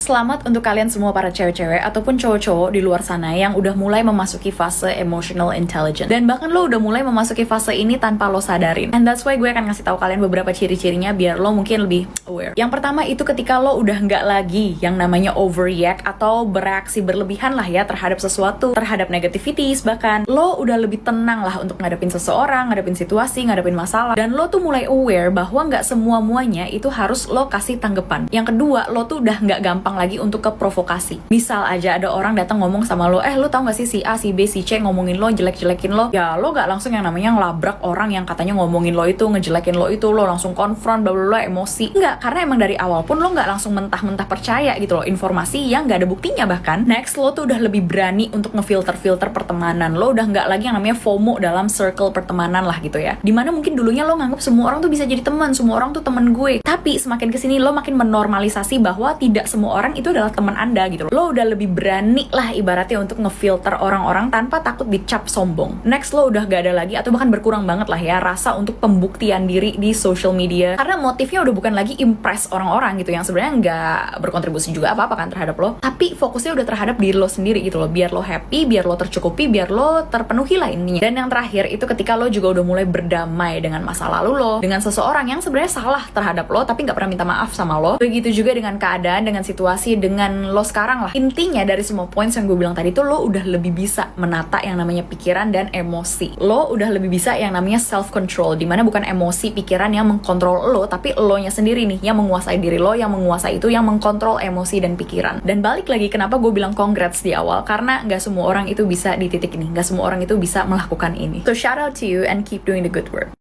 Selamat untuk kalian semua para cewek-cewek ataupun cowok-cowok di luar sana yang udah mulai memasuki fase emotional intelligence. Dan bahkan lo udah mulai memasuki fase ini tanpa lo sadarin. And that's why gue akan ngasih tahu kalian beberapa ciri-cirinya biar lo mungkin lebih aware. Yang pertama itu ketika lo udah nggak lagi yang namanya overreact atau bereaksi berlebihan lah ya terhadap sesuatu, terhadap negativities bahkan. Lo udah lebih tenang lah untuk ngadepin seseorang, ngadepin situasi, ngadepin masalah. Dan lo tuh mulai aware bahwa nggak semua-muanya itu harus lo kasih tanggapan. Yang kedua, lo tuh udah nggak gampang lagi untuk ke provokasi. Misal aja ada orang datang ngomong sama lo, lo tau gak sih si A, si B, si C ngomongin lo, jelek-jelekin lo. Ya lo gak langsung yang namanya ngelabrak orang yang katanya ngomongin lo itu, ngejelekin lo itu, lo langsung konfront, bla bla bla, emosi. Enggak, karena emang dari awal pun lo gak langsung mentah-mentah percaya gitu loh, informasi yang gak ada buktinya bahkan. Next, lo tuh udah lebih berani untuk ngefilter-filter pertemanan. Lo udah gak lagi yang namanya FOMO dalam circle pertemanan lah gitu ya. Dimana mungkin dulunya lo nganggap semua orang tuh bisa jadi teman, semua orang tuh temen gue. Tapi semakin kesini lo makin menormalisasi bahwa tidak semua orang itu adalah teman Anda gitu loh. Lo udah lebih berani lah ibaratnya untuk ngefilter orang-orang tanpa takut dicap sombong. Next, lo udah gak ada lagi atau bahkan berkurang banget lah ya rasa untuk pembuktian diri di social media. Karena motifnya udah bukan lagi impress orang-orang gitu yang sebenarnya nggak berkontribusi juga apa-apa kan terhadap lo. Tapi fokusnya udah terhadap diri lo sendiri gitu loh. Biar lo happy, biar lo tercukupi, biar lo terpenuhi lah intinya. Dan yang terakhir itu ketika lo juga udah mulai berdamai dengan masa lalu lo, dengan seseorang yang sebenarnya salah terhadap lo tapi nggak pernah minta maaf sama lo. Begitu juga dengan keadaan, dengan situasi, dengan lo sekarang lah. Intinya dari semua points yang gue bilang tadi tuh lo udah lebih bisa menata yang namanya pikiran dan emosi. Lo udah lebih bisa yang namanya self control, dimana bukan emosi pikiran yang mengkontrol lo, tapi lo nya sendiri nih yang menguasai diri lo, yang menguasai itu, yang mengkontrol emosi dan pikiran. Dan balik lagi kenapa gue bilang congrats di awal, karena nggak semua orang itu bisa di titik ini, nggak semua orang itu bisa melakukan ini. So shout out to you and keep doing the good work.